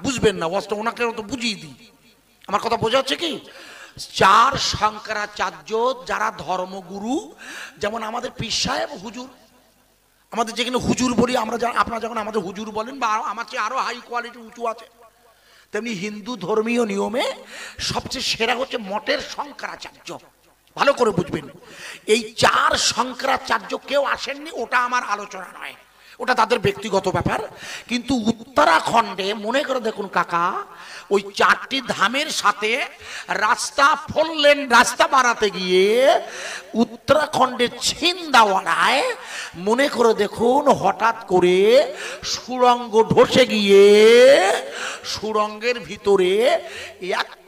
বুঝবেন না, ওয়াজটা ওনাকে তো বুঝিয়ে দিই। আমার কথা বোঝা যাচ্ছে কি? চার শঙ্করাচার্য যারা ধর্মগুরু, যেমন আমাদের পীর সাহেব হুজুর, আমাদের যেখানে হুজুর বলি আমরা, আপনারা যখন আমাদের হুজুর বলেন বা আমার চেয়ে আরো হাই কোয়ালিটি উঁচু আছে, তেমনি হিন্দু ধর্মীয় নিয়মে সবচেয়ে সেরা হচ্ছে মঠের শঙ্করাচার্য। ভালো করে বুঝবেন, এই চার শঙ্করাচার্য কেউ আসেননি, ওটা আমার আলোচনা নয়, ওটা তাদের ব্যক্তিগত ব্যাপার। কিন্তু উত্তরাখণ্ডে মনে করে দেখুন কাকা, ওই চারটি ধামের সাথে রাস্তা ফললেন, রাস্তা বানাতে গিয়ে উত্তরাখণ্ডের ছিন্দাওয়াড়ায় মনে করে দেখুন হঠাৎ করে সুড়ঙ্গ ধসে গিয়ে সুড়ঙ্গের ভিতরে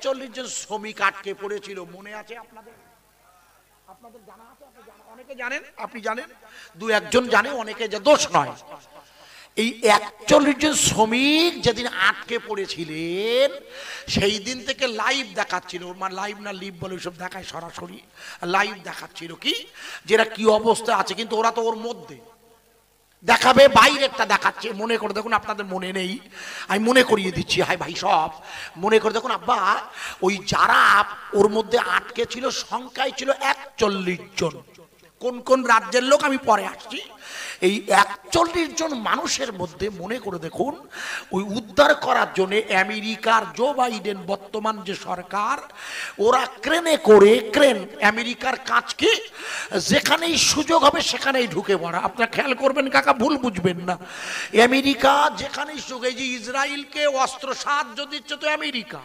৪১ জন শ্রমিক আটকে পড়েছিল। মনে আছে আপনাদের? আপনাদের জানা আছে? অনেকে জানেন, আপনি জানেন, দু একজন জানে, অনেকে যে দোষ নয়। এই ৪১ জন শ্রমিক যেদিন আটকে পড়েছিলেন সেই দিন থেকে লাইভ দেখাচ্ছিল, মানে লাইভ না লিভ বলে সব দেখায়, সরাসরি লাইভ দেখাচ্ছিল কি যেটা কি অবস্থা আছে, কিন্তু ওরা তো ওর মধ্যে দেখাবে, বাইরেরটা দেখাচ্ছে। মনে করে দেখুন, আপনাদের মনে নেই, আমি মনে করিয়ে দিচ্ছি, হাই ভাই সব মনে করে দেখুন আব্বা, ওই যারা ওর মধ্যে আটকে ছিল সংখ্যায় ছিল ৪১ জন। কোন কোন রাজ্যের লোক আমি পরে আসছি। এই ৪১ জন মানুষের মধ্যে মনে করে দেখুন, ওই উদ্ধার করার জন্য আমেরিকার জো বাইডেন বর্তমান যে সরকার, ওরা ক্রেনে করে, ক্রেন আমেরিকার কাজ কি যেখানেই সুযোগ হবে সেখানেই ঢুকে পড়া। আপনারা খেয়াল করবেন কাকা, ভুল বুঝবেন না, আমেরিকা যেখানেই সুযোগ, এই যে ইসরায়েলকে অস্ত্র সাহায্য দিচ্ছে তো আমেরিকা,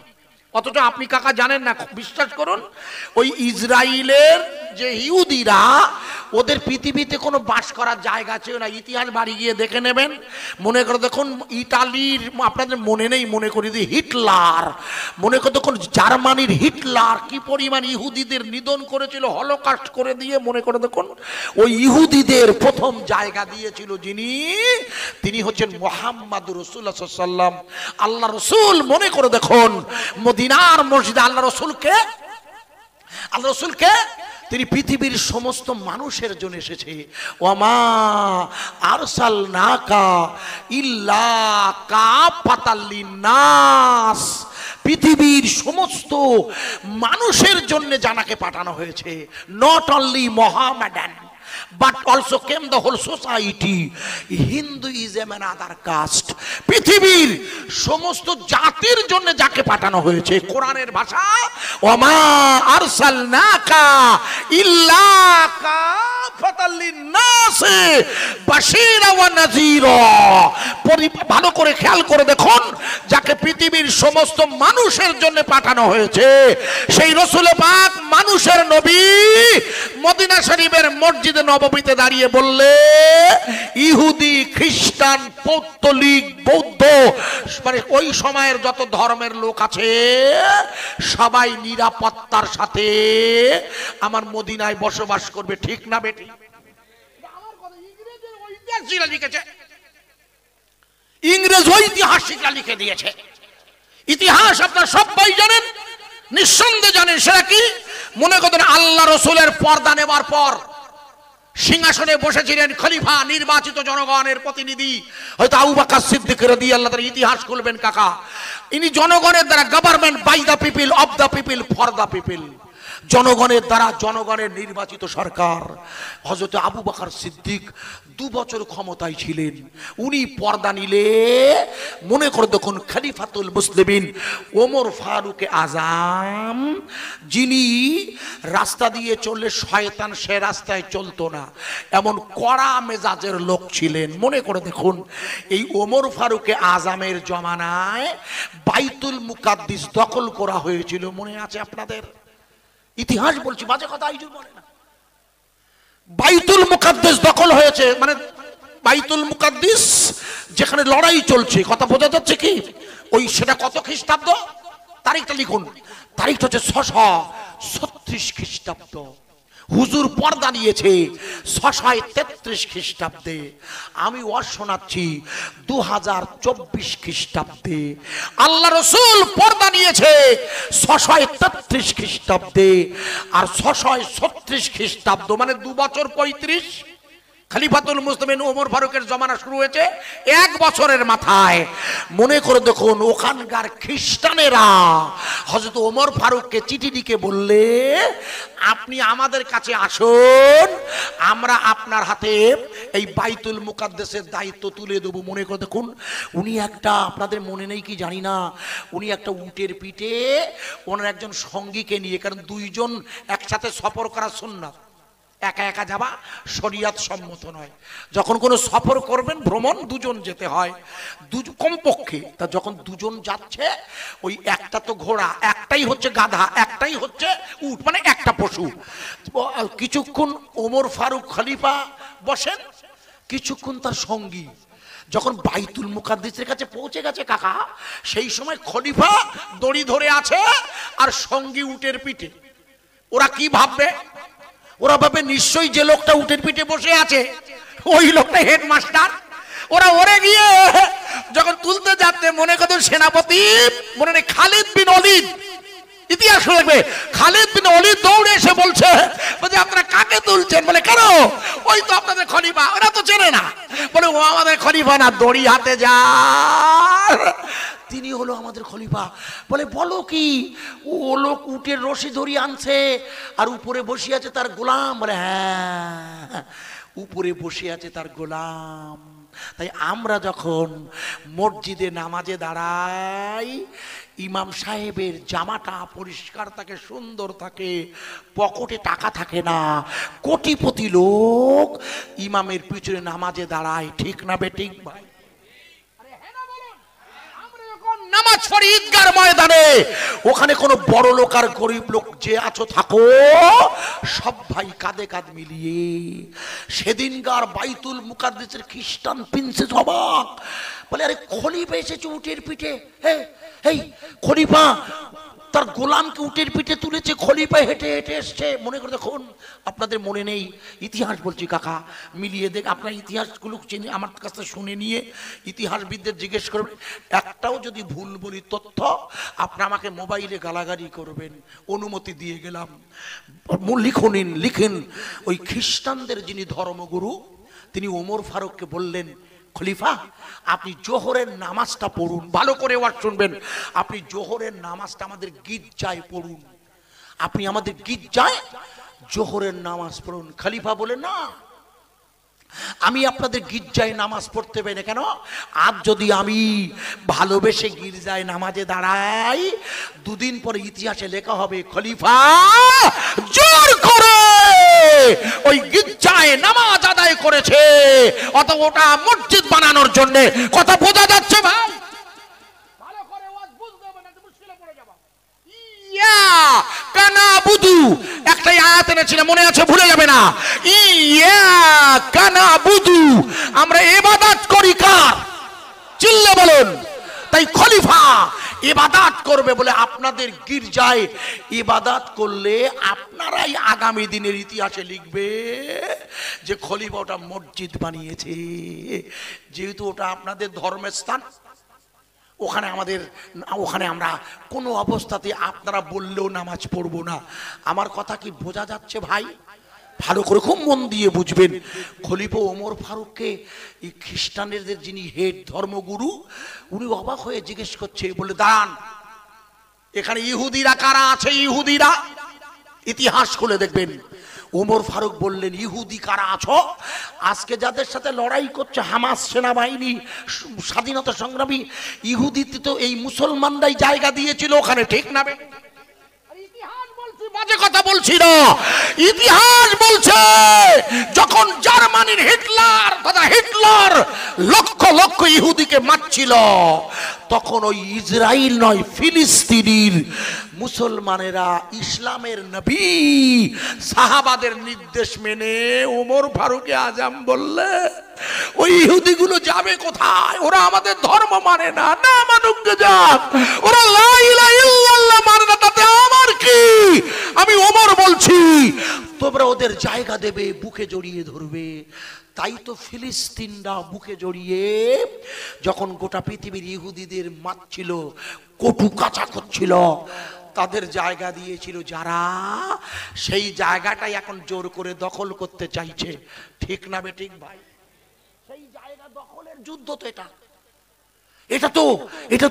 অথচ আপনি কাকা জানেন না, বিশ্বাস করুন, ওই ইসরায়েলের যে ইহুদিরা, ওদের পৃথিবীতে কোনো বাস করার জায়গা ছিল না। ইতিহাস বাড়ি গিয়ে দেখে নেবেন। মনে করে দেখুন ইটালির, আপনাদের মনে নেই, মনে করি দিই, হিটলার, মনে করে দেখুন জার্মানির হিটলার কি পরিমাণ ইহুদিদের নিধন করেছিল, হলোকাস্ট করে দিয়ে। মনে করে দেখুন ওই ইহুদিদের প্রথম জায়গা দিয়েছিল যিনি, তিনি হচ্ছেন মুহাম্মদ রাসূলুল্লাহ সাল্লাল্লাহু আলাইহি ওয়াসাল্লাম, আল্লাহ রসুল। মনে করে দেখুন মদিনার মসজিদে আল্লাহ রসুলকে, আল্লাহ রসুলকে তিনি পৃথিবীর সমস্ত মানুষের জন্য এসেছে। ওমা আরসালনাকা ইল্লা কাফাতাল লিন্নাস, পৃথিবীর সমস্ত মানুষের জন্য জানাকে পাঠানো হয়েছে। Not only Mohammedan but also came the whole society. Hinduism and other caste, পৃথিবীর সমস্ত জাতির জন্য যাকে পাঠানো হয়েছে। কোরআনের ভাষা ওমা আরসালনাকা ইল্লা কাফাতাল লিন্নাস বাশীরা ওয়া নাযীরা। ভালো করে খেয়াল করে দেখুন, যাকে পৃথিবীর সমস্ত মানুষের জন্য পাঠানো হয়েছে সেই রাসূল পাক মানুষের নবী মদিনা শরীফের মসজিদে নববীতে দাঁড়িয়ে বললে, ইহুদি, খ্রিস্টান, পৌত্তলিক, বৌদ্ধ, মানে ওই সময়ের যত ধর্মের লোক আছে সবাই নিরাপত্তার সাথে আমার মদিনায় বসবাস করবে। ঠিক না বেটি? আমার কথা ইংরেজের ঐতিহাসিকরা লিখেছে, ইংরেজ ঐতিহাসিকরা লিখে দিয়েছে। ইতিহাস আপনারা সবাই জানেন, নিঃসন্দেহে জানেন। সেটা কি? মনে করেন আল্লাহ রসুলের পর্দা নেবার পর সিংহাসনে বসেছিলেন খলিফা, নির্বাচিত জনগণের প্রতিনিধি, হয়তো আবু বকর সিদ্দিক রাদিয়াল্লাহু তাআলা। ইতিহাস করবেন কাকা, ইনি জনগণের দ্বারা, government by the people, of the people, for the people, জনগণের দ্বারা জনগণের নির্বাচিত সরকার। হযরত আবু বকর সিদ্দিক 2 বছর ক্ষমতায় ছিলেন। উনি পর্দা নিলে মনে করে দেখুন খলিফাতুল মুসলিমিন ওমর ফারুক আজম, যিনি রাস্তা দিয়ে চললে শয়তান সে রাস্তায় চলতো না, এমন কড়া মেজাজের লোক ছিলেন। মনে করে দেখুন এই ওমর ফারুক আজমের জমানায় বাইতুল মুকাদ্দিস দখল করা হয়েছিল। মনে আছে আপনাদের? ইতিহাস বলছি, বাজে কথা আইজুর বলে না। বাইতুল মুকাদ্দিস দখল হয়েছে, মানে বাইতুল মুকাদ্দিস যেখানে লড়াই চলছে, কথা বোঝা যাচ্ছে কি? ওই সেটা কত খ্রিস্টাব্দ? তারিখটা লিখুন, তারিখটা হচ্ছে 636 খ্রিস্টাব্দ। হুজুর পর্দা নিয়েছে 633 খ্রিস্টাব্দে। আমি ওয়াজ শোনাচ্ছি 2024 খ্রিস্টাব্দে। আল্লাহ রসুল পর্দা নিয়েছে 633 খ্রিস্টাব্দে, আর 636 খ্রিস্টাব্দ মানে 2 বছর 35 খলিফাতুল মুসলিমিন ওমর ফারুকের জমানা শুরু হয়েছে 1 বছরের মাথায়। মনে করে দেখুন ওখানকার খ্রিস্টানেরা হযরত ওমর ফারুককে চিঠি লিখে বললে, আপনি আমাদের কাছে আসুন, আমরা আপনার হাতে এই বাইতুল মুকাদ্দাসের দায়িত্ব তুলে দেব। মনে করে দেখুন উনি একটা, আপনাদের মনে নেই কি জানি না, উনি একটা উটের পিঠে ওনার একজন সঙ্গীকে নিয়ে, কারণ 2 জন একসাথে সফর করা সুন্নাত, একা একা যাওয়া শরিয়ত সম্মত নয়। যখন কোনো সফর করবেন ভ্রমণ 2 জন যেতে হয়, কমপক্ষে। তা যখন 2 জন যাচ্ছে, ওই একটা তো ঘোড়া, একটাই হচ্ছে গাধা, একটাই হচ্ছে উট, মানে একটা পশু। কিছুক্ষণ ওমর ফারুক খলিফা বসেন, কিছুক্ষণ তার সঙ্গী। যখন বাইতুল মুকাদ্দাসের কাছে পৌঁছে গেছে কাকা, সেই সময় খলিফা দড়ি ধরে আছে আর সঙ্গী উটের পিঠে। ওরা কি ভাববে? ওরা ভাবে নিশ্চয়ই যে লোকটা উটের পিঠে বসে আছে ওই লোকটা হেডমাস্টার। ওরা ওরে গিয়ে যখন তুলতে যাচ্ছে, মনে করো সেনাপতি, মনে নেই খালিদ বিন ওলীদ, ইতিহাস লাগবে, খালিদ বিন ওলীদ দৌড়ে এসে বলছে আপনারা কাকে তুলছেন? বলে কেন? ওই তো আপনাদের খলিফা। ওরা তো চেনে না, বলে ও আমাদের খলিফা না, দড়ি হাতে যা, তিনি হলো আমাদের খলিফা। বলে বলো কি? ও লোক উটের রশি ধরি আনছে আর উপরে বসে আছে তার গোলাম। বলে হ্যাঁ, উপরে বসে আছে তার গোলাম। তাই আমরা যখন মসজিদে নামাজে দাঁড়াই, ইমাম সাহেবের জামাটা পরিষ্কার থাকে, সুন্দর থাকে, পকেটে টাকা থাকে না, কোটিপতি লোক ইমামের পিছনে নামাজে দাঁড়ায়। ঠিক না বেঠিক ভাই? নামাজ পড়ি ঈদগার ময়দানে, ওখানে কোনো বড় লোক আর গরিব লোক যে আছো থাকো, সব ভাই কাঁধে কাঁধ মিলিয়ে। সেদিনকার বাইতুল মুকাদ্দাসের খ্রিস্টান প্রিন্সেস অবাক, বলে আরে খলিফা এসেছে উটের পিঠে। এই খলিফা তার গোলামকে উটের পিঠে তুলেছে, খলিফা হেঁটে হেঁটে এসছে। মনে করে দেখুন, আপনাদের মনে নেই, ইতিহাস বলছি কাকা, মিলিয়ে দেখ। আপনার ইতিহাসগুলো চিনি, আমার কাছে শুনে নিয়ে ইতিহাসবিদদের জিজ্ঞেস করবেন। একটাও যদি ভুল বলি তথ্য, আপনি আমাকে মোবাইলে গালাগালি করবেন, অনুমতি দিয়ে গেলাম। লিখেন ওই খ্রিস্টানদের যিনি ধর্মগুরু, তিনি ওমর ফারুককে বললেন, খলিফা আপনি জোহরের নামাজটা পড়ুন। ভালো করে ওয়াজ শুনবেন, আপনি জোহরের নামাজটা আমাদের গির্জায় পড়ুন। আপনি আমাদের গির্জায় জোহরের নামাজ পড়ুন। খলিফা বলে না, আমি আপনাদের গির্জায় নামাজ পড়তে পারি না। কেন? আজ যদি আমি ভালোবেসে গির্জায় নামাজে দাঁড়াই, 2 দিন পরে ইতিহাসে লেখা হবে খলিফা জোর করে ওই গির্জায় নামাজ আদায় করেছে, অত ওটা মসজিদ বানানোর জন্য। কথা বোঝা যাচ্ছে ভাই? ভালো করে ওয়াজ বুঝতে হবে না তো মুশকিলে পড়ে যাব। ইয়া কানা বুদু একটা আয়াত এনেছিল, মনে আছে? ভুলে যাবে না। ইয়া কানা বুদু, আমরা ইবাদত করি কার? চিল্লে বলুন। তাই খলিফা ইবাদত করবে বলে আপনাদের গির্জায় ইবাদত করলে আপনারাই আগামী দিনের ইতিহাসে লিখবে যে খলিফা ওটা মসজিদ বানিয়েছে। যেহেতু ওটা আপনাদের ধর্মের স্থান, ওখানে আমরা কোনো অবস্থাতে আপনারা বললেও নামাজ পড়বো না। আমার কথা কি বোঝা যাচ্ছে ভাই? ভালো করে খুব মন দিয়ে বুঝবেন। খলিফা ওমর ফারুককে এই খ্রিস্টানদের যিনি হেড ধর্মগুরু, উনি অবাক হয়ে জিজ্ঞেস করছে, বলে দাঁড়ান, এখানে ইহুদিরা কারা আছে? ইহুদিরা ইতিহাস খুলে দেখবেন। ওমর ফারুক বললেন, ইহুদি কারা আছো? আজকে যাদের সাথে লড়াই করছে হামাস সেনাবাহিনী, স্বাধীনতা সংগ্রামী, ইহুদিতে তো এই মুসলমানরাই জায়গা দিয়েছিল ওখানে। ঠিক না? বাজে কথা বলছি না, ইতিহাস বলছে যখন জার্মানির হিটলার লক্ষ লক্ষ ইহুদিকে মারছিল, তখন ওই ইসরায়েল নয়, ফিলিস্তিনের মুসলমানেরা ইসলামের নবী সাহাবাদের নির্দেশ মেনে ওমর ফারুকে আজম বললে, ওই ইহুদিগুলো যাবে কোথায়? ওরা আমাদের ধর্ম মানে না, না মানুক যাক, ওরা লা ইলাহা ইল্লাল্লাহ মানে না, তাতে আমার কি? আমি ওমর বলছি, তোমরা ওদের জায়গা দেবে, বুকে জড়িয়ে ধরবে। তাই তো ফিলিস্তিনরা বুকে জড়িয়ে যখন গোটা পৃথিবীর ইহুদিদের মারছিল, কটু কাচা করছিল, তাদের জায়গা দিয়েছিল যারা, সেই জায়গাটাই এখন জোর করে দখল করতে চাইছে। ঠিক না বেঠিক ভাই? সেই জায়গা দখলের যুদ্ধ তো এটা। এটা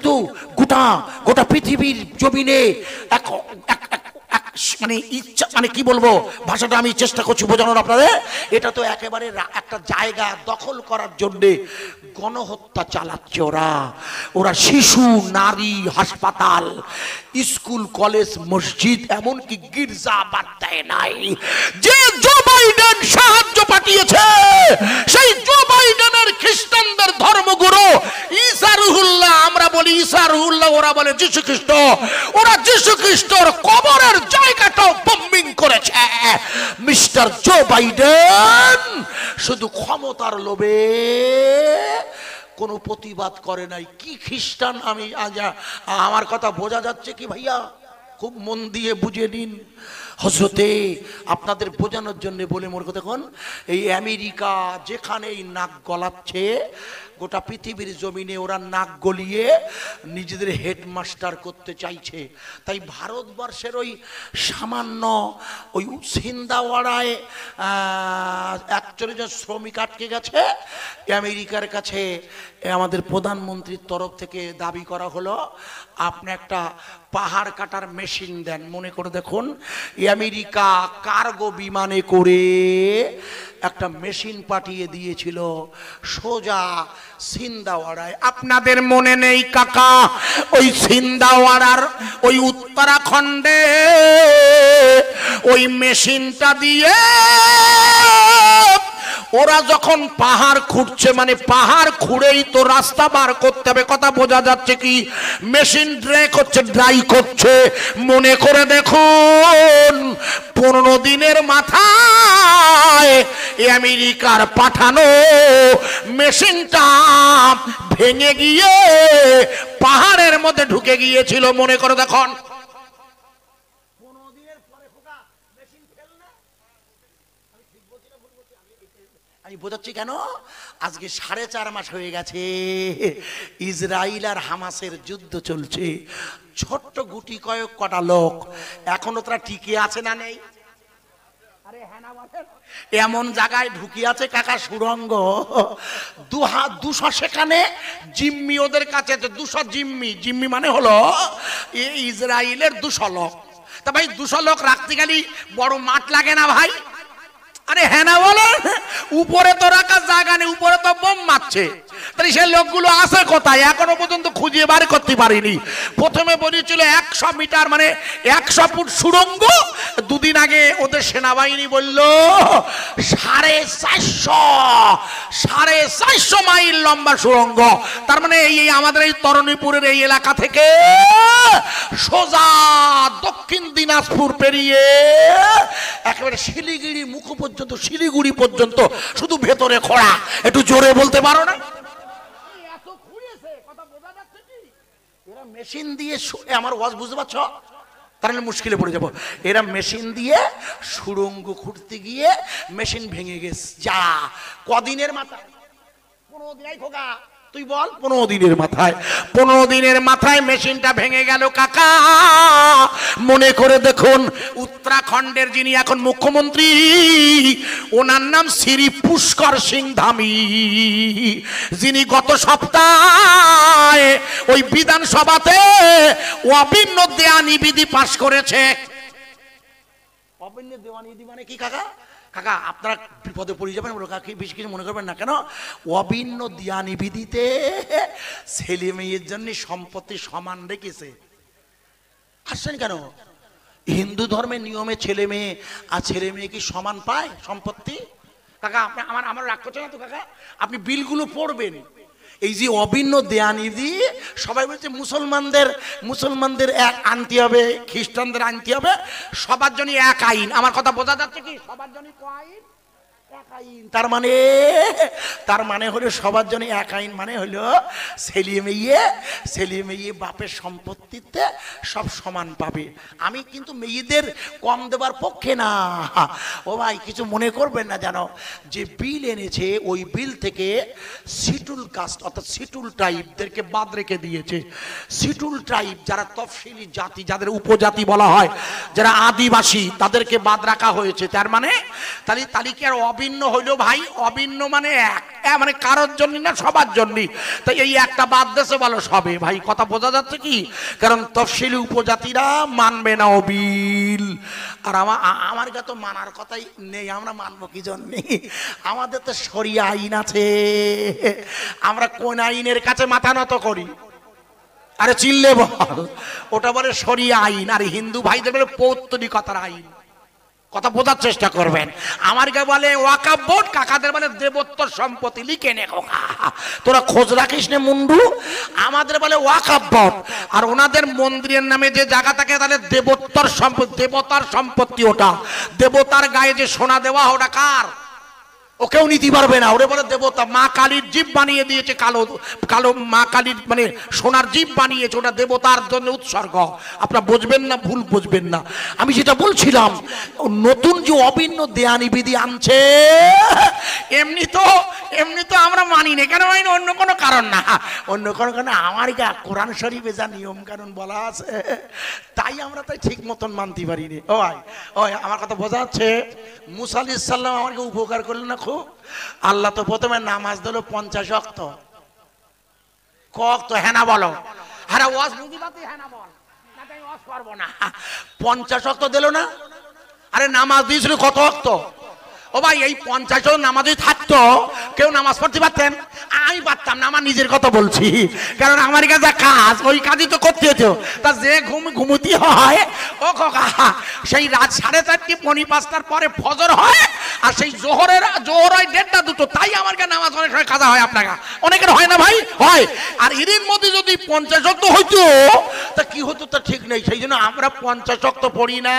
তো গোটা গোটা পৃথিবীর জমিনে এক মানে ইচ্ছা, মানে কি বলবো, ভাষাটা আমি চেষ্টা করছি বোঝানোর আপনাদের। এটা তো একেবারে একটা জায়গা দখল করার জন্য গণহত্যা চালাচ্ছে ওরা শিশু, নারী, হাসপাতাল, স্কুল, কলেজ, মসজিদ, এমনকি গির্জা বাদ দেয় নাই। যে জো বাইডেন সাহায্য পাঠিয়েছে, সেই জো বাইডেনের খ্রিস্টানদের ধর্মগুরু ঈসা রুহুল্লাহ, আমরা বলি ঈসা রুহুল্লাহ, ওরা বলে যীশু খ্রিস্ট, ওরা যীশু খ্রিস্টর কবরের জায়গাটাও বম্বিং করেছে। মিস্টার জো বাইডেন শুধু ক্ষমতার লোভে কোনো প্রতিবাদ করে নাই। কি খ্রিস্টান আমি আমার কথা বোঝা যাচ্ছে কি ভাইয়া? খুব মন দিয়ে বুঝে নিন। হযরতে আপনাদের বোঝানোর জন্য বলে মোর কথা, দেখুন এই আমেরিকা যেখানেই নাক গলাচ্ছে, গোটা পৃথিবীর জমিনে ওরা নাক গলিয়ে নিজেদের হেডমাস্টার করতে চাইছে। তাই ভারতবর্ষের ওই সামান্য ওই সিন্দাওয়াড়ায় 41 জন শ্রমিক আটকে গেছে, আমেরিকার কাছে আমাদের প্রধানমন্ত্রীর তরফ থেকে দাবি করা হলো আপনি একটা পাহাড় কাটার মেশিন দেন। মনে করে দেখুন, আমেরিকা কার্গো বিমানে করে একটা মেশিন পাঠিয়ে দিয়েছিল সোজা সিন্দাওয়াড়ায়। আপনাদের মনে নেই কাকা, ওই সিন্দাওয়াড়ার ওই উত্তরাখণ্ডে ওই মেশিনটা দিয়ে ওরা যখন পাহাড় খুঁড়ছে, মানে পাহাড় খুঁড়েই তো রাস্তা বার করতে হবে, কথা বোঝা যাচ্ছে কি? মেশিন ড্রাই করছে। মনে করে দেখুন 15 দিনের মাথায় আমেরিকার পাঠানো মেশিনটা ভেঙে গিয়ে পাহাড়ের মধ্যে ঢুকে গিয়েছিল। মনে করে দেখুন, আমি বোঝাচ্ছি কেন? আজকে 4.5 মাস হয়ে গেছে ইসরায়েল আর হামাসের যুদ্ধ চলছে। ছোট্ট গুটি কয়েক কটা লোক এখনো তারা টিকে আছে না নেই? আরে হ্যাঁ না বলেন? এমন জায়গায় ঢুকি আছে কাকা, সুড়ঙ্গ 200 সেখানে জিম্মি ওদের কাছে। 200 জিম্মি মানে হলো ইসরায়েলের 200 লোক। তা ভাই 200 লোক রাখতে গেলে বড় মাঠ লাগে না ভাই? আরে হ্যাঁ না বলেন? উপরে তো রাখার জায়গা নেই, উপরে তো বোম মারছে। তাই সে লোকগুলো আছে কোথায় এখনো পর্যন্ত খুঁজে বার করতে পারিনি। প্রথমে বলেছিল 100 মিটার মানে 100 ফুট সুড়ঙ্গ, দুদিন আগে ওদের সেনাবাহিনী বলল 450 মাইল লম্বা সুড়ঙ্গ। তার মানে এই আমাদের এই তরণীপুরের এই এলাকা থেকে সোজা দক্ষিণ দিনাজপুর পেরিয়ে একেবারে শিলিগুড়ি মুখ পর্যন্ত, শিলিগুড়ি পর্যন্ত শুধু ভেতরে খোঁড়া। একটু জোরে বলতে পারো না? এরা মেশিন দিয়ে, আমার ওয়াজ বুঝতে পারছো? তাহলে মুশকিলে পড়ে যাবো। এরা মেশিন দিয়ে সুড়ঙ্গ খুঁড়তে গিয়ে মেশিন ভেঙে গেছে। যা কদিনের মাথায়? 15 দিন। খোকা তুই বল, 15 দিনের মাথায়? 15 দিনের মাথায় মেশিনটা ভেঙে গেল কাকা। মনে করে দেখুন, উত্তরাখণ্ডের যিনি এখন মুখ্যমন্ত্রী, ওনার নাম শ্রী পুষ্কর সিং ধামি, যিনি গত সপ্তাহে ওই বিধানসভাতে অভিন্ন দেওয়ানি বিধি পাশ করেছে। অভিন্ন দেওয়ানি বিধি মানে কি কাকা? কাকা আপনারা বিপদে পড়ে যাবেন, বেশি কিছু মনে করবেন না। কেন? অভিন্ন দিয়ানি বিধিতে ছেলে মেয়ের জন্য সম্পত্তি সমান রেখেছে। আসছেন কেন? হিন্দু ধর্মের নিয়মে ছেলে মেয়ে কি সমান পায় সম্পত্তি? কাকা আমার রাগ করছে না তো কাকা? আপনি বিলগুলো পড়বেন। এই যে অভিন্ন দেয়ানিধি, সবাই বলছে মুসলমানদের এক আনতে হবে, খ্রিস্টানদের আনতে হবে, সবার জন্য এক আইন। আমার কথা বোঝা যাচ্ছে কি? সবার জন্য আইন। তার মানে হলো সবার জন্য এক আইন, মানে হলো ছেলে মেয়ে বাপের সম্পত্তিতে সব সমান পাবে। আমি কিন্তু মেয়েদের কম দেবার পক্ষে না। ও ভাই কিছু মনে করবেন না, জানো যে বিল এনেছে ওই বিল থেকে শিডুল কাস্ট অর্থাৎ শিডুল ট্রাইবদেরকে বাদ রেখে দিয়েছে। শিডুল ট্রাইব যারা তফসিলি জাতি, যাদের উপজাতি বলা হয়, যারা আদিবাসী, তাদেরকে বাদ রাখা হয়েছে। তার মানে তাহলে কি আর অভিন্ন হইলো ভাই? অভিন্ন মানে এক, মানে কারোর জন্য না, সবার জন্য। তাই এই একটা বাদ দেশে ভালো সবে ভাই, কথা বোঝা যাচ্ছে কি? কারণ তফসিলি উপজাতিরা মানবে না ও বিল। আর আমার কাছে তো মানার কথাই নেই, আমরা মানবো কি জন্যে? আমাদের তো শরিয়া আইন আছে, আমরা কোন আইনের কাছে মাথা নত করি? আরে চিল্লে বল, ওটা বলে শরিয়া আইন। আর হিন্দু ভাইদের বলে পৌত্তলিকতার আইন। কথা বোঝার চেষ্টা করবেন। আমারকে বলে ওয়াকাফ বোর্ড, কাকাদের বলে দেবোত্তর সম্পত্তি, লিখে নে খোকা, তোরা খোঁজ রাখিস নে মুন্ডু। আমাদের বলে ওয়াকাফ বোর্ড, আর ওনাদের মন্দিরের নামে যে জায়গা থাকে তাহলে দেবোত্তর সম্পত্তি, দেবতার সম্পত্তি। ওটা দেবতার গায়ে যে সোনা দেওয়া, ওটা কার? ও কেউ নিতে পারবে না। ওরে বলে দেবতা। মা কালীর জীব বানিয়ে দিয়েছে কালো কালো, মা কালীর মানে সোনার জীব বানিয়েছে, ওটা দেবতার জন্য উৎসর্গ। আপনারা বুঝবেন না, ভুল বুঝবেন না। আমি যেটা বলছিলাম, নতুন যে অভিন্ন দেয়ানি বিধি আনছে, এমনি তো আমরা মানি না। কেন মানি? অন্য কোনো কারণ না, অন্য কোনো কারণে আমার কোরআন শরীফে যা নিয়ম কানুন বলা আছে, তাই আমরা তাই ঠিক মতন মানতে পারিনি। ও আমার কথা বোঝা যাচ্ছে? মুসা আলাইহিস সালাম আমাকে উপকার করলেন না খুব। আল্লাহ তো প্রথমে নামাজ দিল 50 ওয়াক্ত। কক তো হ্যাঁ না বলো? হ্যাঁ ওয়াজ বুঝিবাতে হ্যাঁ না বল, না তাই ওয়াজ করব না। 50 ওয়াক্ত দিল না? আরে নামাজ দিয়েছিল কত ওয়াক্ত? ও ভাই এই 50 নামাজই থাকতো, কেউ নামাজ পড়তে পারতেন? আমি পারতাম না, আমার নিজের কথা বলছি। কারণ আমার কাছে কাজ, ওই কাজই তো করতে হতো। তা যে ঘুমুতি হয়, ও খোকা, সেই রাত 4:30 পৌনে 5টার পরে ফজর হয়, আর সেই জোহর হয় 1:30 2টো। তাই আমার কাছে নামাজ অনেক সময় কাজা হয়, আপনার অনেকের হয় না ভাই? হয়। আর এর মধ্যে যদি 50 ওয়াক্ত হইতো, তা কি হতো তা ঠিক নেই। সেই জন্য আমরা 50 ওয়াক্ত পড়ি না।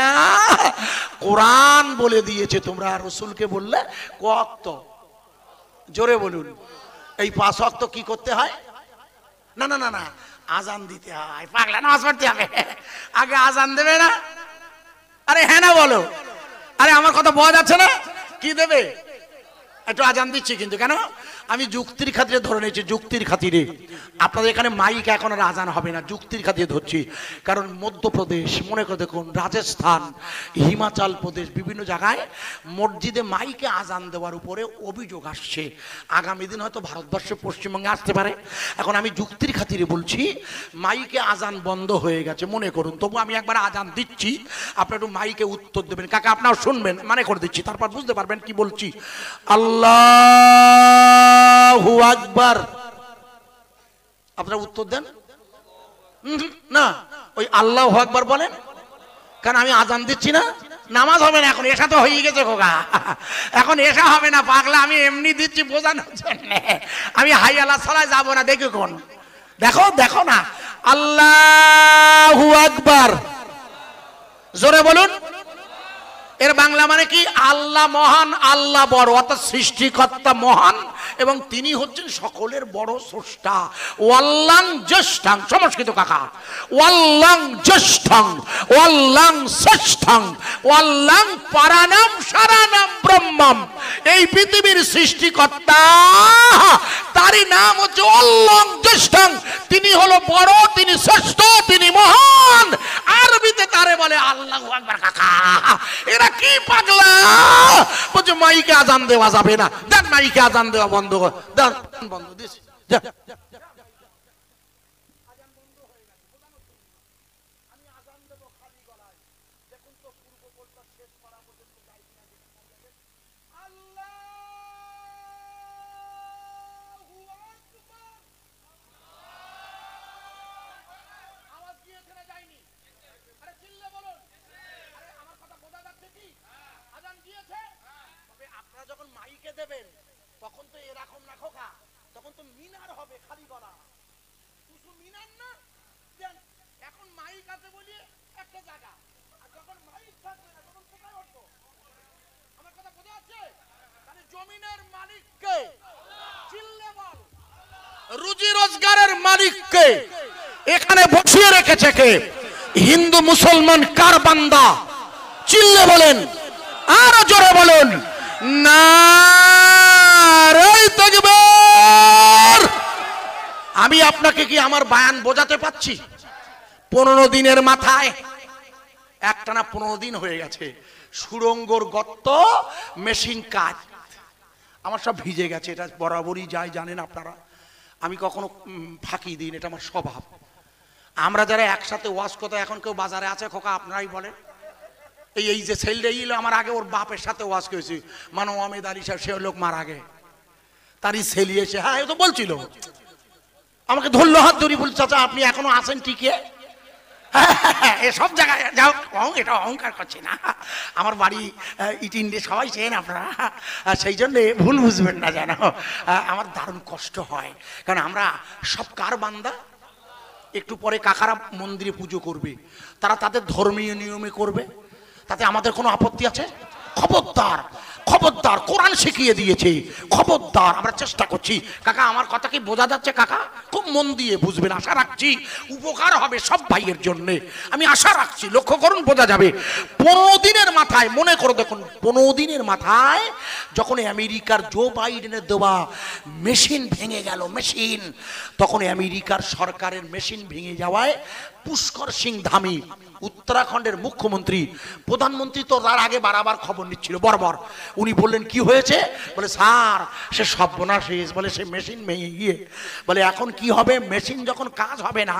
কোরআন বলে দিয়েছে, তোমরা রাসূলকে বললে ওয়াক্ত, জোরে বলুন। এই 5 ওয়াক্ত কি করতে হয়? না না না না, আজান দিতে হয়। পাগলা, নামাজ পড়তে হবে, আগে আজান দেবে না? আরে হ্যাঁ না বলো? আরে আমার কথা বোঝা যাচ্ছে না? কি দেবে? একটু আজান দিচ্ছি কিন্তু। কেন? আমি যুক্তির খাতিরে ধরে নিয়েছি, যুক্তির খাতিরে। আপনাদের এখানে মাইক এখন আর আজান হবে না, যুক্তির খাতিরে ধরছি। কারণ মধ্যপ্রদেশ, মনে করে দেখুন, রাজস্থান, হিমাচল প্রদেশ, বিভিন্ন জায়গায় মসজিদে মাইকে আজান দেওয়ার উপরে অভিযোগ আসছে। আগামী দিন হয়তো ভারতবর্ষে, পশ্চিমবঙ্গে আসতে পারে। এখন আমি যুক্তির খাতিরে বলছি, মাইকে আজান বন্ধ হয়ে গেছে মনে করুন, তবু আমি একবার আজান দিচ্ছি, আপনারা একটু মাইকে উত্তর দেবেন। কাকা আপনারা শুনবেন, মানে করে দিচ্ছি, তারপর বুঝতে পারবেন কি বলছি। আল্লাহু আকবার। আপনারা উত্তর দেন না, ওই আল্লাহু আকবার বলেন। কারণ আমি আজান দিচ্ছি না, নামাজ হবে না এখন, এসা তো হয়ে গেছে খোকা, এখন এসা হবে না পাগলা। আমি এমনি দিচ্ছি বোঝানোর জন্য, আমি হাই আল্লাহ সালায় যাবো না। দেখো কোন, দেখো না, আল্লাহু আকবার, জোরে বলুন। এর বাংলা মানে কি? আল্লাহ মহান, আল্লাহ বড়, অর্থাৎ সৃষ্টিকর্তা মহান এবং তিনি হচ্ছেন সকলের বড় স্রষ্টা। ওয়াল্লাং জ্যেষ্ঠং, সংস্কৃত কাকা, ওয়াল্লাং জ্যেষ্ঠং, ওয়াল্লাং ষষ্ঠং, ওয়াল্লাং পারানাম সারানাম ব্রহ্মম। এই পৃথিবীর সৃষ্টিকর্তা, তারই নাম হচ্ছে ওয়াল্লাং জ্যেষ্ঠং। তিনি হলো বড়, তিনি শ্রেষ্ঠ, তিনি মহান। আরবিতে তারে বলে আল্লাহু আকবার। কাকা এরা কি পাগলা, বলছে মাইকে আজান দেওয়া যাবে না। দেন মাইকে আজান দেওয়া বন্ধ কর, দেন বন্ধ দিয়েছি। দেবেন তখন তো এরকম না খোকা, তখন তো মিনার হবে, খালি গলা কিছু মিনার না। এখন মাইক আছে বলি একটা জায়গা, আর যখন মাইক থাকবে না তখন কোথায় উঠবো? আমার কথা বোঝা যাচ্ছে? তাহলে জমিনের মালিক কে? চিল্লে বল। রুজি রোজগারের মালিক কে? এখানে বসিয়ে রেখেছে কে? হিন্দু মুসলমান কার বান্দা? চিল্লে বলেন, আরো জোরে বলুন, নারে তাকবীর। আমি আপনাকে কি আমার বয়ান বোঝাতে পাচ্ছি? 15 দিনের মাথায়, একটানা 15 দিন হয়ে গেছে, সুড়ঙ্গর গর্ত, মেশিন কাজ, আমার সব ভিজে গেছে। এটা বরাবরই যায়, জানেন আপনারা, আমি কখনো ফাঁকি দিন, এটা আমার স্বভাব। আমরা যারা একসাথে ওয়াজ করতে, এখন কেউ বাজারে আছে খোকা আপনারাই বলেন, এই যে ছেলেটা ইল আমার আগে ওর বাপের সাথে ওয়াজ করেছি, মানে আহমেদ আলী সাহেব, সে লোক মারা গে, তারই ছেলে এসে, হ্যাঁ এ তো বলছিল, আমাকে ধরলো হাত ধরি, বল চাচা আপনি এখনো আছেন টিকে? সব জায়গায় যাও, এটা অহংকার করছে না, আমার বাড়ি ইটিন্ডে সবাই চেন আপনারা, সেই জন্যে ভুল বুঝবেন না জানো, আমার দারুণ কষ্ট হয়, কারণ আমরা সব কার বান্দা। একটু পরে কাকারা মন্দিরে পুজো করবে, তারা তাদের ধর্মীয় নিয়মে করবে, তাতে আমাদের কোনো আপত্তি আছে? খবরদার, খবরদার, কোরআন শিখিয়ে দিয়েছে, খবরদার। আমরা চেষ্টা করছি। কাকা আমার কথা কি বোঝা যাচ্ছে? কাকা খুব মন দিয়ে বুঝবেন, আশা রাখছি উপকার হবে সব ভাইয়ের জন্য, আমি আশা রাখছি, লক্ষ্য করুন, বোঝা যাবে। 15 দিনের মাথায়, মনে করে দেখুন, 15 দিনের মাথায় যখন আমেরিকার জো বাইডেনের দেওয়া মেশিন ভেঙে গেল, মেশিন, তখন আমেরিকার সরকারের মেশিন ভেঙে যাওয়ায় পুষ্কর সিং ধামি, উত্তরাখণ্ডের মুখ্যমন্ত্রী, প্রধানমন্ত্রী তো তার আগে বারবার খবর নিচ্ছিল বরাবর, উনি বললেন কি হয়েছে? বলে স্যার সে সর্বনাশ হয়েছে, বলে সে মেশিন ভেঙে গিয়ে, বলে এখন কি হবে? মেশিন যখন কাজ হবে না,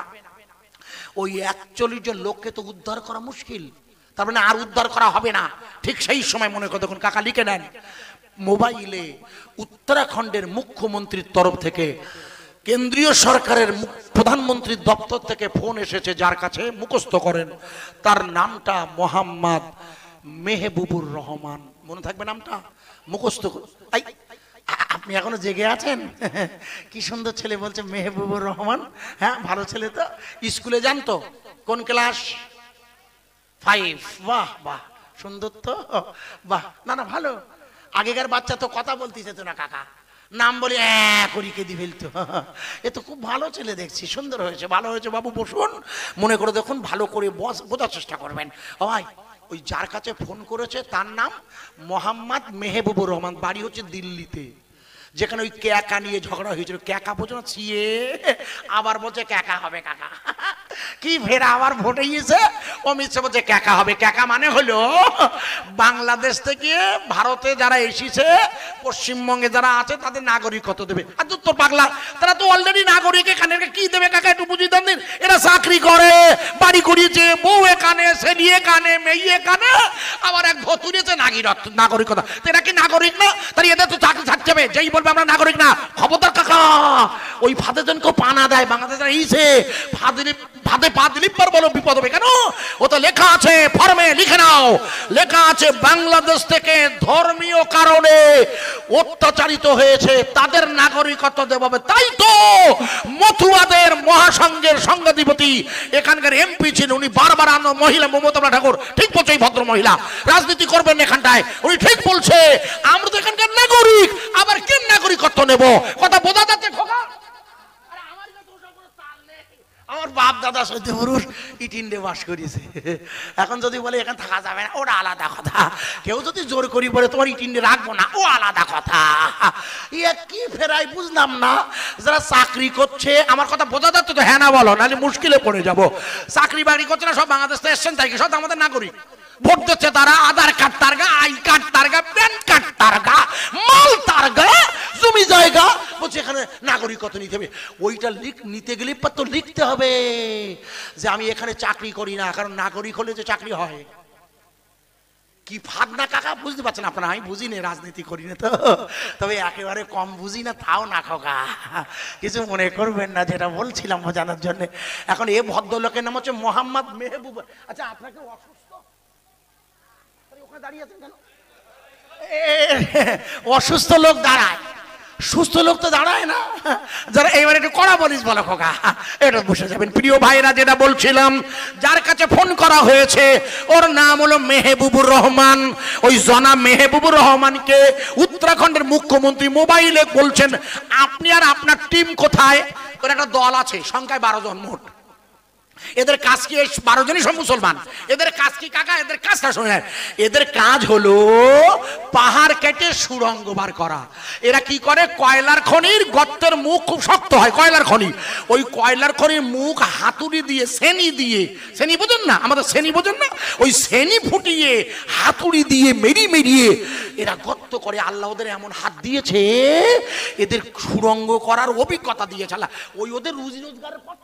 ওই 41 জন লোককে তো উদ্ধার করা মুশকিল, তার মানে আর উদ্ধার করা হবে না। ঠিক সেই সময় মনে করে দেখুন, কাকা লিখে নেন মোবাইলে, উত্তরাখণ্ডের মুখ্যমন্ত্রীর তরফ থেকে কেন্দ্রীয় সরকারের প্রধানমন্ত্রীর দপ্তর থেকে ফোন এসেছে, যার কাছে মুখস্থ করেন, তার নামটা মোহাম্মদ মেহবুবুর রহমান, মনে থাকবে নামটা, মুখস্থ। আপনি এখনো জেগে আছেন? কি সুন্দর ছেলে বলছে মেহবুবুর রহমান, হ্যাঁ ভালো ছেলে তো, স্কুলে যান তো? কোন ক্লাস? 5। বাহ বাহ, সুন্দর তো, বাহ, না না ভালো। আগেকার বাচ্চা তো কথা বলতে যেত না কাকা, নাম বলে করিকে দি ফেলতো। এ তো খুব ভালো ছেলে দেখছি, সুন্দর হয়েছে, ভালো হয়েছে বাবু, বসুন, মনে করে দেখুন, ভালো করে বোঝার চেষ্টা করবেন। ভাই ওই যার কাছে ফোন করেছে তার নাম মোহাম্মদ মেহবুবুর রহমান, বাড়ি হচ্ছে দিল্লিতে, যেখানে ওই ক্যাকা নিয়ে ঝগড়া হয়েছিল। ক্যাকা বোঝো না? ছিয়ে আবার বলছে ক্যাকা হবে। কাকা কি ফেরা আবার ভোটে গিয়েছে, অমিত শাহ বলছে ক্যাকা হবে। ক্যাকা মানে হলো বাংলাদেশ থেকে ভারতে যারা এসেছে, পশ্চিমবঙ্গে যারা আছে তাদের নাগরিকত্ব দেবে। আর তোর পাগলা, তারা তো অলরেডি নাগরিক, এখানে কি দেবে কাকা একটু বুঝিয়ে দেন। এরা চাকরি করে, বাড়ি করিয়েছে, বউ এখানে, ছেলে এখানে, মেয়ে এখানে, আবার এক ভতুরেছে নাগরিকতা, এরা কি নাগরিক না? তাহলে এদের তো চাকরি থাকতে হবে, যেই বলবে আমরা নাগরিক না, খবরদার কাকা, ওই ফাঁদে জন কেউ পানা দেয়, বাংলাদেশ এইছে ফাঁদে পা দিলি পর বলো বিপদ হবে। কেন? ও তো লেখা আছে, ফর্মে লিখে নাও, লেখা আছে বাংলাদেশ থেকে ধর্মীয় কারণে অত্যাচারিত হয়েছে তাদের নাগরিকত্ব দেওয়া হবে। তাই তো মথুরাদের মহাসংঘের সংঘাধিপতি এখানকার এমপি ছিলেন, উনি বারবার মহিলা মমতা ঠাকুর, ঠিক বলছে, এই ভদ্র মহিলা রাজনীতি করবেন এখানটায়, উনি ঠিক বলছে আমরা তো এখানকার নাগরিক, আবার কেন নাগরিকত্ব নেব? কথা বোঝা যাচ্ছে খোকা? আমার বাপ দাদা সত্যি পুরুষ ইটিন্ডে বাস করিয়েছে, এখন যদি বলে এখানে থাকা যাবে না, ওটা আলাদা কথা। কেউ যদি জোর করি বলে তোমার ইটিন্ডে রাখবো না, ও আলাদা কথা। ইয়ে কি ফেরাই বুঝলাম না। যারা চাকরি করছে, আমার কথা বোঝা যাচ্ছে তো? হ্যাঁ না বলো, নাহলে মুশকিলে পড়ে যাবো। চাকরি বাকরি করছে না, সব বাংলাদেশ থেকে এসছেন, তাই সব আমাদের নাগরিক। ভোট দিচ্ছে তারা, আধার কার্ড তারগা, আই কার্ড তারগা, প্যান কার্ড তারগা, মাল তারগা, জমি জায়গা, বলছে এখানে নাগরিকত্ব নিতে হবে। ওইটা নিতে গেলে তো লিখতে হবে যে আমি এখানে চাকরি করি না, কারণ নাগরিক হলে যে চাকরি হয়। কি ফাঁদ না কাকা, বুঝতে পারছেন আপনারা? আমি বুঝি না, রাজনীতি করি না তো, তবে একেবারে কম বুঝি না, তাও না খোকা, কিছু মনে করবেন না, যেটা বলছিলাম বোঝানোর জন্য। এখন এ ভদ্রলোকের নাম হচ্ছে মোহাম্মদ মেহবুব। আচ্ছা আপনাকে অসুস্থ ওখানে দাঁড়িয়ে আছেন কেন? অসুস্থ লোক দাঁড়ায়, সুস্থ লোক তো দাঁড়ায় না, যারা এইবার একটু কড়া বলিস বলো খোকা, এটা বসে যাবেন। প্রিয় ভাইরা, যেটা বলছিলাম, যার কাছে ফোন করা হয়েছে ওর নাম হলো মেহবুবুর রহমান। ওই জনাব মেহবুবুর রহমানকে উত্তরাখণ্ডের মুখ্যমন্ত্রী মোবাইলে বলছেন, আপনি আর আপনার টিম কোথায়? ওর একটা দল আছে, সংখ্যায় 12 জন মোট। এদের কাজ কি? 12 জনই সব মুসলমান। এদের কাজ কি কাকা? এদের কাজটা শোনে, এদের কাজ হলো পাহাড় কেটে সুড়ঙ্গ বার করা। এরা কি করে? কয়লার খনির গর্তের মুখ খুব শক্ত হয়, কয়লার খনি, ওই কয়লার খনির মুখ হাতুড়ি দিয়ে, সেনি দিয়ে, সেনি বোঝেন না? আমাদের সেনি বোঝেন না? ওই সেনি ফুটিয়ে হাতুড়ি দিয়ে মেরিয়ে এরা গর্ত করে। আল্লাহ ওদের এমন হাত দিয়েছে, এদের সুড়ঙ্গ করার অভিজ্ঞতা দিয়েছে আল্লাহ। ওই ওদের রুজি রোজগারের পথ,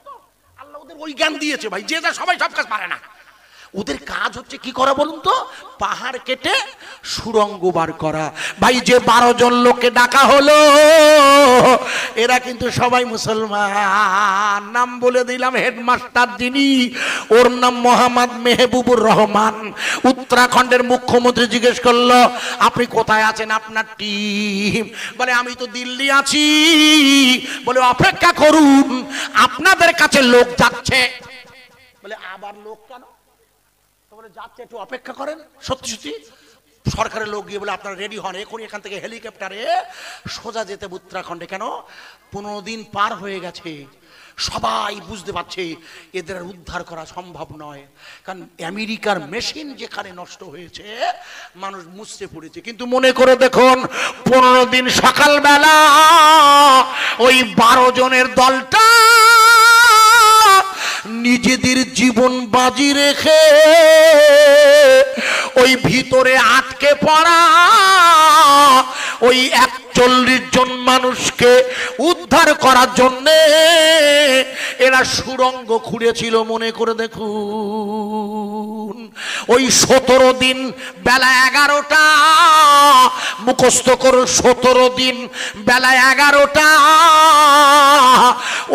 আল্লাহ ওদের ওই জ্ঞান দিয়েছে ভাই। যে যা সবাই সব কাজ পারে না। ওদের কাজ হচ্ছে কি করা বলুন তো? পাহাড় কেটে সুড়ঙ্গ বার করা। ভাই, যে 12 জন লোককে ডাকা হলো এরা কিন্তু সবাই মুসলমান। নাম বলে দিলাম, হেডমাস্টার যিনি, ওর নাম মোহাম্মদ মেহবুবুর রহমান। উত্তরাখণ্ডের মুখ্যমন্ত্রী জিজ্ঞেস করলো, আপনি কোথায় আছেন? আপনার টিম? বলে, আমি তো দিল্লি আছি। বলে, অপেক্ষা করুন, আপনাদের কাছে লোক যাচ্ছে। বলে, আবার লোক কেন? বলে, যাচ্ছে, একটু অপেক্ষা করেন। সত্যি সত্যি সরকারের লোক গিয়ে বলে, আপনারা রেডি হন, এখনই এখান থেকে হেলিকপ্টারে সোজা যেতে উত্তরাখণ্ডে। কেন? 15 দিন পার হয়ে গেছে, সবাই বুঝতে পারছে এদের উদ্ধার করা সম্ভব নয়। কারণ আমেরিকার মেশিন যেখানে নষ্ট হয়েছে, মানুষ মুছতে পড়েছে। কিন্তু মনে করে দেখুন, 15 দিন সকালবেলা ওই 12 জনের দলটা নিজেদের জীবন বাজি রেখে ওই ভিতরে আটকে পড়া ওই 41 জন মানুষকে উদ্ধার করার জন্য এরা সুড়ঙ্গ খুঁড়েছিল। মনে করে দেখুন, ওই 17 দিন বেলা 11টা, মুখস্থ করো, 17 দিন বেলা 11টা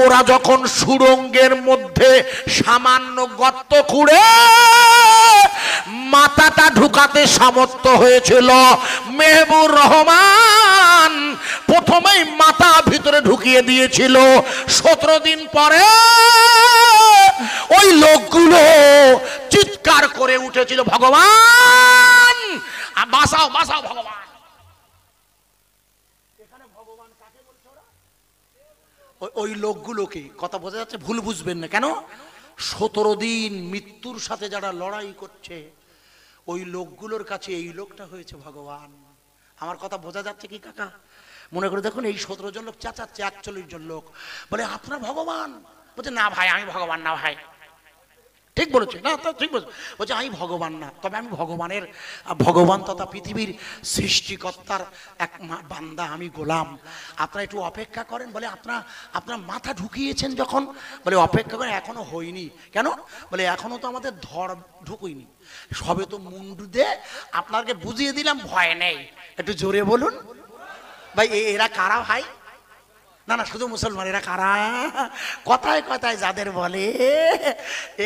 ওরা যখন সুড়ঙ্গের মধ্যে সামান্য গর্ত খুঁড়ে মাথাটা ঢুকাতে সামর্থ্য হয়েছিল, মেহবুবুর রহমান প্রথমেই মাথা ভিতরে ঢুকিয়ে দিয়েছিল। 17 দিন পরে ওই লোকগুলো চিৎকার করে উঠেছিল, ভগবান বাঁচাও, বাঁচাও ভগবান। এখানে ভগবান কাকে বলছে ওরা? ওই লোকগুলোকে। কথা বোঝা যাচ্ছে? ভুল বুঝবেন না। কেন? 17 দিন মৃত্যুর সাথে যারা লড়াই করছে, ওই লোকগুলোর কাছে এই লোকটা হয়েছে ভগবান। আমার কথা বোঝা যাচ্ছে কি কাকা? মনে করে দেখুন, এই 17 জন লোক চেঁচাচ্ছে, 41 জন লোক বলে, আপনার ভগবান? বলছে, না ভাই, আমি ভগবান না ভাই। ঠিক বলেছে না? তো ঠিক বলছে। বলছে, আমি ভগবান না, তবে আমি ভগবানের, ভগবান তথা পৃথিবীর সৃষ্টিকর্তার এক বান্দা, আমি গোলাম। আপনারা একটু অপেক্ষা করেন। বলে, আপনার মাথা ঢুকিয়েছেন যখন? বলে, অপেক্ষা করেন, এখনো হয়নি। কেন? বলে, এখনো তো আমাদের ধর ঢুকুইনি, সবে তো মুন্ডু দে আপনাকে বুঝিয়ে দিলাম, ভয় নেই। একটু জোরে বলুন ভাই, এরা কারা ভাই? না না, শুধু মুসলমান। এরা কারা? কথায় কথায় যাদের বলে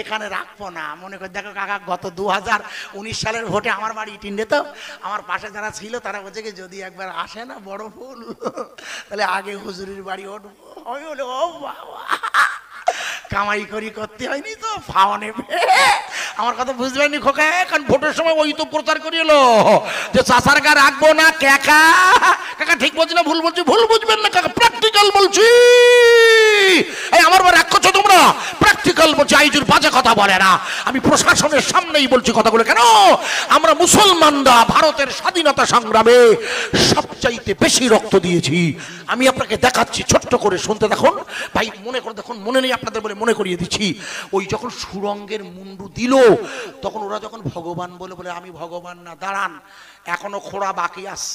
এখানে রাখবো না। মনে করে দেখো কাকা, গত 2019 সালের ভোটে আমার বাড়ি টিন্ডে, তো আমার পাশে যারা ছিল তারা বলছে কি, যদি একবার আসে না বড় ফুল, তাহলে আগে হুজুরির বাড়ি উঠবো। আমি বলে, ও বাবা, কামাই করি করতে হয়নি তো, ফাও নেবে। আমার কথা বুঝতে পারিনি খোকা, কারণ ভোটের সময় ওই তো প্রচার করি এলো যে চাষার গা রাখবো না। কাকা কাকা ঠিক বলছি না ভুল বলছি? ভুল বুঝবেন না কাকা, প্র্যাকটিক্যাল বলছি। এই আমার বার এক করছো তোমরা, প্র্যাকটিক্যাল বলছি, আইজুর বাজে কথা বলে না। আমি প্রশাসনের সামনেই বলছি কথাগুলো। কেন? আমরা মুসলমানরা ভারতের স্বাধীনতা সংগ্রামে সবচাইতে বেশি রক্ত দিয়েছি। আমি আপনাকে দেখাচ্ছি, ছোট্ট করে শুনতে দেখুন ভাই। মনে করে দেখুন, মনে নেই আপনাদের বলে মনে করিয়ে দিচ্ছি। ওই যখন সুড়ঙ্গের মুন্ডু দিল, তখন ওরা যখন ভগবান বলে, আমি ভগবান না, দাঁড়ান, এখনো খোঁড়া বাকি আছে।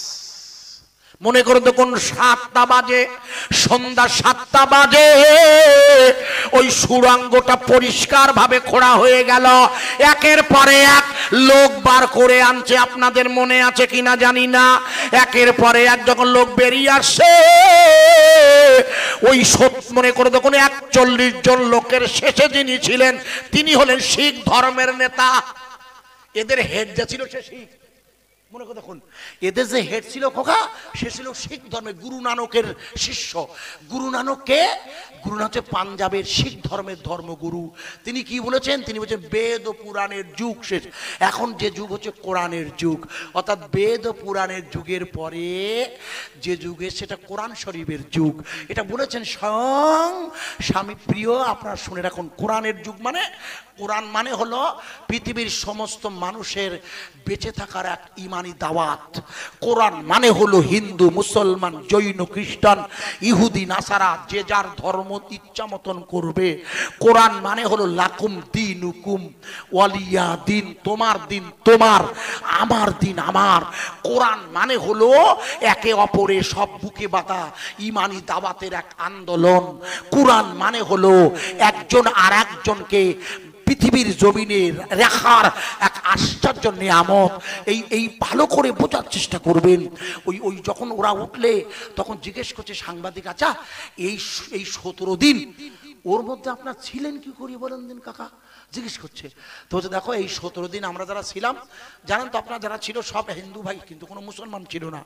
মনে করে দেখুন, 7টা বাজে, সন্ধ্যা 7টা বাজে, ওই সুড়ঙ্গটা পরিষ্কার ভাবে খোঁড়া হয়ে গেল। একের পরে এক লোক বার করে আনছে। আপনাদের মনে আছে কিনা জানি না, একের পরে এক যখন লোক বেরিয়ে আসে, ওই মনে করে দেখুন 41 জন লোকের শেষে যিনি ছিলেন, তিনি হলেন শিখ ধর্মের নেতা। এদের হেড যা ছিল সে শিখ। মনে করে দেখুন, এদের যে হেড ছিল খোকা, সে ছিল শিখ ধর্মের গুরু নানকের শিষ্য। গুরু নানককে, গুরু নানক হচ্ছে পাঞ্জাবের শিখ ধর্মের ধর্মগুরু। তিনি কি বলেছেন? তিনি বলেছেন বেদ ও পুরাণের যুগ শেষ, এখন যে যুগ হচ্ছে কোরআনের যুগ। অর্থাৎ বেদ ও পুরাণের যুগের পরে যে যুগে সেটা কোরআন শরীফের যুগ। এটা বলেছেন স্বয়ং স্বামী প্রিয়। আপনারা শুনে রাখুন, কোরআনের যুগ মানে, কোরআন মানে হলো পৃথিবীর সমস্ত মানুষের বেঁচে থাকার এক ইমানি দাওয়াত। কোরআন মানে হলো হিন্দু, মুসলমান, জৈন, খ্রিস্টান, ইহুদি, নাসারা যে যার ধর্ম ইচ্ছা মতন করবে। কোরআন মানে হলো লাকুম দিনুকুম ওয়ালিয়া দিন, তোমার দিন তোমার, আমার দিন আমার। কোরআন মানে হলো একে অপরে সব বুকে বাঁধা ইমানি দাওয়াতের এক আন্দোলন। কোরআন মানে হলো একজন আর একজনকে পৃথিবীর জমিনের রেখার এক আশ্চর্য নিয়ামত। এই ভালো করে বোঝার চেষ্টা করবেন। ওই যখন ওরা উঠলে তখন জিজ্ঞেস করছে সাংবাদিক, আচ্ছা এই 17 দিন ওর মধ্যে আপনার ছিলেন কি করি বলেন দিন কাকা, জিজ্ঞেস করছে। তো দেখো এই 17 দিন আমরা যারা ছিলাম, জানেন তো আপনারা যারা ছিল সব হিন্দু ভাই, কিন্তু কোনো মুসলমান ছিল না।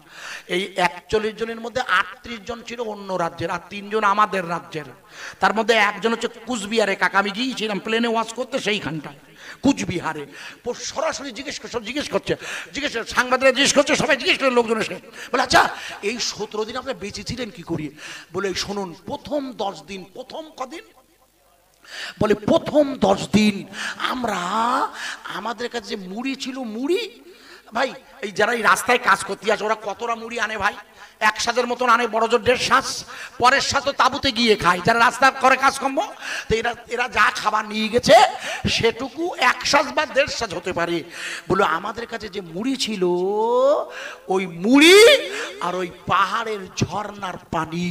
এই 41 জনের মধ্যে 38 জন ছিল অন্য রাজ্যের, আর 3 জন আমাদের রাজ্যের। তার মধ্যে একজন হচ্ছে কুচবিহারে, কাকা আমি গিয়েছিলাম প্লেনে ওয়াজ করতে সেইখানটায় কুচবিহারে। সরাসরি জিজ্ঞেস করছে সাংবাদিকরা জিজ্ঞেস করছে, সবাই জিজ্ঞেস করে লোকজন এসে বলে, আচ্ছা এই 17 দিন আপনি বেঁচে ছিলেন কি করি? বলে শুনুন, প্রথম 10 দিন, প্রথম কদিন বলে প্রথম 10 দিন আমরা, আমাদের কাছে যে মুড়ি ছিল, মুড়ি ভাই এই যারা এই রাস্তায় কাজ করতে আসে ওরা কতটা মুড়ি আনে ভাই? 1 সাজের মতন আনে, বড় জোর 1.5 সাজ। পরের সাজ তো তাঁবুতে গিয়ে খায় যারা রাস্তা করে কাজ কর্ম। তো এরা যা খাবার নিয়ে গেছে সেটুকু 1 সাজ বা 1.5 সাজ হতে পারে। বলে আমাদের কাছে যে মুড়ি ছিল, ওই মুড়ি আর ওই পাহাড়ের ঝর্ণার পানি।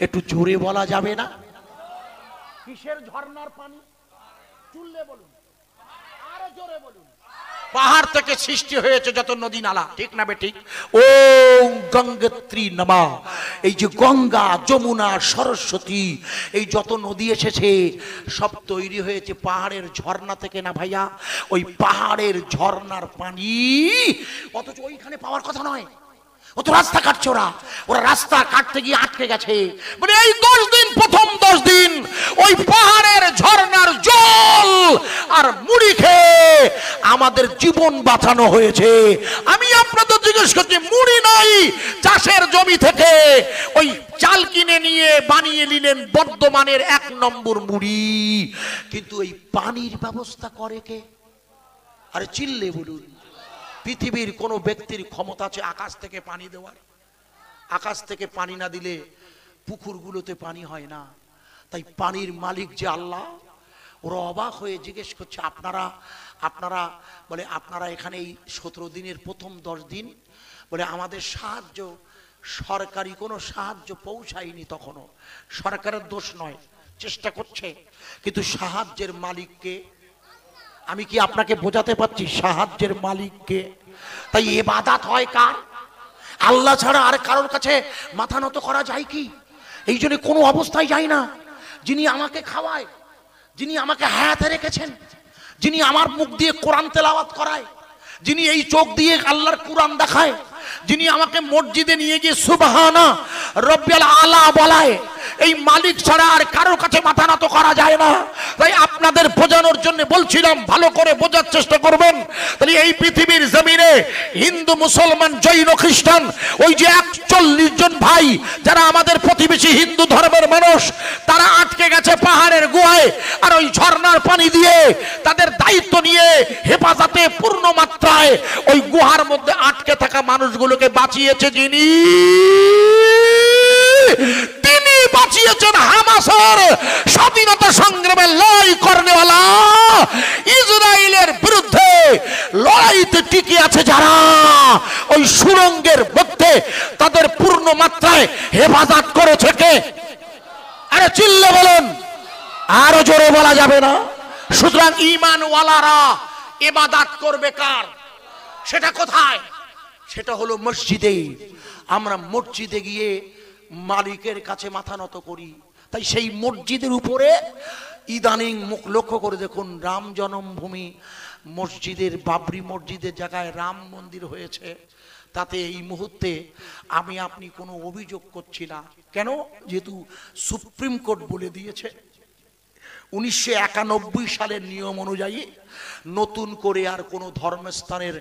একটু জোরে বলা যাবে না? কিসের ঝর্ণার পানি? চুললে বলুন, আরো জোরে বলুন। পাহাড় থেকে সৃষ্টি হয়েছে যত নদী নালা, ঠিক না বেঠিক? ও গঙ্গোত্রী নমা। এই যে গঙ্গা, যমুনা, সরস্বতী, এই যত নদী এসেছে সব তৈরি হয়েছে পাহাড়ের ঝর্ণা থেকে না ভাইয়া? ওই পাহাড়ের ঝর্ণার পানি, অথচ ওইখানে পাওয়ার কথা নয়। ও তো রাস্তা কাটছে, ওরা রাস্তা কাটতে গিয়ে আটকে গেছে। মানে এই 10 দিন, প্রথম 10 দিন ওই পাহাড়ের ঝর্ণার জল আর মুড়ি খেয়ে আমাদের জীবন বাঁচানো হয়েছে। আমি আপনাদের জিজ্ঞেস করছি, মুড়ি নাই, চাষের জমি থেকে ওই চাল কিনে নিয়ে বানিয়ে নিলেন বর্ধমানের 1 নম্বর মুড়ি। কিন্তু এই পানির ব্যবস্থা করে কে? আরে চিল্লে বলুন। পৃথিবীর কোন ব্যক্তির ক্ষমতা আছে আকাশ থেকে পানি দেওয়ার? আকাশ থেকে পানি না দিলে পুকুরগুলোতে পানি হয় না। তাই পানির মালিক যে আল্লাহ। ওরা অবাক হয়ে জিজ্ঞেস করছে, আপনারা বলে আপনারা এখানে এই 17 দিনের প্রথম 10 দিন বলে আমাদের সাহায্য, সরকারি কোনো সাহায্য পৌঁছায়নি। তখনও সরকারের দোষ নয়, চেষ্টা করছে, কিন্তু সাহায্যের মালিককে আমি কি আপনাকে বোঝাতে পারছি? সাহায্যের মালিককে। তাই ইবাদত হয় কার? আল্লাহ ছাড়া আর কারোর কাছে মাথা নত করা যায় কি? এই জন্য কোনো অবস্থায় যায় না। যিনি আমাকে খাওয়ায়, যিনি আমাকে হায়াতে রেখেছেন, যিনি আমার মুখ দিয়ে কোরআন তেলাওয়াত করায়, যিনি এই চোখ দিয়ে আল্লাহর কোরআন দেখায়, যিনি আমাকে মসজিদে নিয়ে গিয়ে সুবহানা রব্বিল আলা বলায়, এই মালিক ছাড়া আর কারোর কাছে মাথা নত করা যায় না। তাই আপনাদের বোঝানোর জন্য বলছিলাম, ভালো করে বোঝার চেষ্টা করবেন। তাহলে এই পৃথিবীর জমিনে হিন্দু, মুসলমান, জৈন, খ্রিস্টান, ওই যে 41 জন ভাই যারা আমাদের প্রতিবেশী হিন্দু ধর্মের মানুষ, তারা আটকে গেছে পাহাড়ের গুহায়। আর ওই ঝর্ণার পানি দিয়ে তাদের দায়িত্ব নিয়ে হেফাজতে পূর্ণ মাত্রায় ওই গুহার মধ্যে আটকে থাকা মানুষগুলোকে বাঁচিয়েছে যিনি, তিনি বাঁচিয়েছেন হামাসের স্বাধীনতা সংগ্রামে লড়াই করেওয়ালা ইসরায়েলের বিরুদ্ধে লড়াইতে টিকে আছে যারা, ওই সুড়ঙ্গের মধ্যে তাদের পূর্ণ মাত্রায় হেফাজত করেছে কে? আরে চিল্লে বলেন, আরো জোরে বলা যাবে না? সুতরাং ঈমানওয়ালারা ইবাদত করবে কার? সেটা কোথায়? সেটা হলো মসজিদে। আমরা মসজিদে গিয়ে মালিকের কাছে মাথা নত করি। তাই সেই মসজিদের উপরে ইদানিং মুখ লক্ষ্য করে দেখুন, রাম জন্মভূমি মসজিদের, বাবরি মসজিদের জায়গায় রাম মন্দির হয়েছে। তাতে এই মুহূর্তে আমি আপনি কোনো অভিযোগ করছি না। কেন? যেহেতু সুপ্রিম কোর্ট বলে দিয়েছে 1991 সালের নিয়ম অনুযায়ী নতুন করে আর কোনো ধর্মস্থানের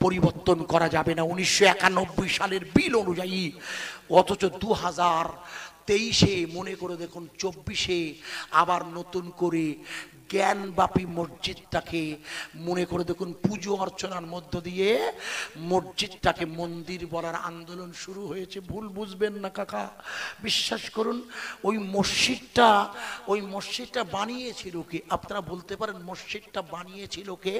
পরিবর্তন করা যাবে না, 1991 সালের বিল অনুযায়ী। অথচ 2023-এ মনে করে দেখুন, 24-এ আবার নতুন করে জ্ঞানবাপী মসজিদটাকে মনে করে দেখুন পুজো অর্চনার মধ্য দিয়ে মসজিদটাকে মন্দির বলার আন্দোলন শুরু হয়েছে। ভুল বুঝবেন না কাকা, বিশ্বাস করুন। ওই মসজিদটা বানিয়েছিল কে? আপনারা বলতে পারেন মসজিদটা বানিয়েছিল কে?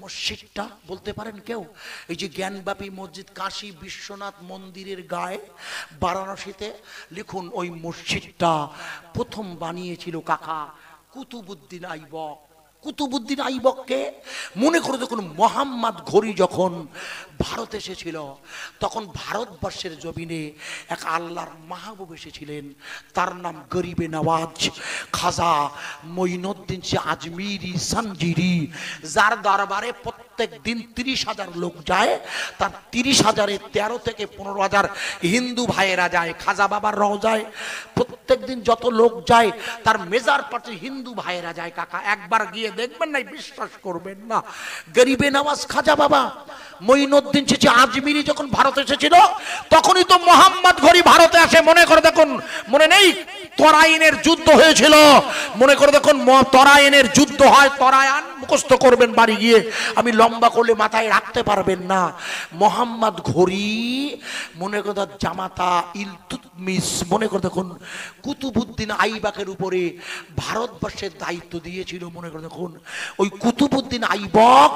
মসজিদটা বলতে পারেন কেউ? এই যে জ্ঞানবাপী মসজিদ কাশী বিশ্বনাথ মন্দিরের গায়ে বারাণসীতে, লিখুন ওই মসজিদটা প্রথম বানিয়েছিল কাকা কুতুবউদ্দিন আইবক। কুতুবউদ্দিন আইবককে মনে করে দেখুন, মোহাম্মদ ঘুরি যখন ভারত এসেছিল তখন ভারতবর্ষের জমিনে এক আল্লাহর মাহবুব এসেছিলেন, তার নাম গরিবে নওয়াজ খাজা মঈনুদ্দিন আজমিরি সঞ্জিরি, যার দরবারে প্রত্যেক দিন 30,000 লোক যায়। তার 30,000-এ 13 থেকে 15,000 হিন্দু ভাইয়েরা যায়। খাজা বাবার রওজায় প্রত্যেক দিন যত লোক যায় তার মেজার পার্টি হিন্দু ভাইয়েরা যায় কাকা। একবার গিয়ে দেখবেন না, বিশ্বাস করবেন না। গরিবে নওয়াজ খাজা বাবা মঈনুদ্দিন চিশতি আজমিরি যখন ভারত এসেছিল তখনই তো মোহাম্মদ ঘুরি ভারতে আসে। মনে করে দেখুন, মনে নেই তরাইনের যুদ্ধ হয়েছিল? মনে করে দেখুন, তরাইনের যুদ্ধ হয়, তরায়ান মুখস্থ করবেন বাড়ি গিয়ে, আমি লম্বা করলে মাথায় রাখতে পারবেন না। মোহাম্মদ ঘুরি মনে করে জামাতা ইলতুৎমিশ মনে করে দেখুন কুতুবউদ্দিন আইবকের উপরে ভারতবর্ষের দায়িত্ব দিয়েছিল। মনে করে দেখুন, ওই কুতুবউদ্দিন আইবক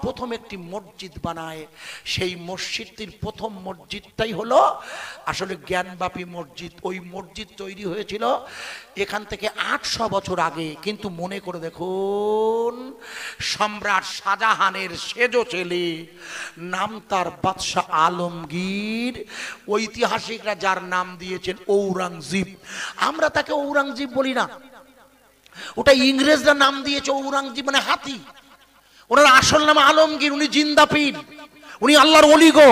প্রথম একটি মসজিদ বানায়। সেই মসজিদটির প্রথম মসজিদটাই হলো আসলে জ্ঞানবাপী মসজিদ। ওই মসজিদ তৈরি হয়েছিল এখান থেকে 800 বছর আগে। কিন্তু মনে করে দেখুন, সম্রাট শাহজাহানের সেজো ছেলে, নাম তার বাদশাহ আলমগীর, ঐতিহাসিকরা যার নাম দিয়েছেন ঔরঙ্গজেব। আমরা তাকে ঔরঙ্গজেব বলি না, ওটা ইংরেজরা নাম দিয়েছে ঔরঙ্গজেব, মানে হাতি। ওনার আসল নাম আলমগীর, উনি জিন্দা পীর, উনি আল্লাহর ওলি গো।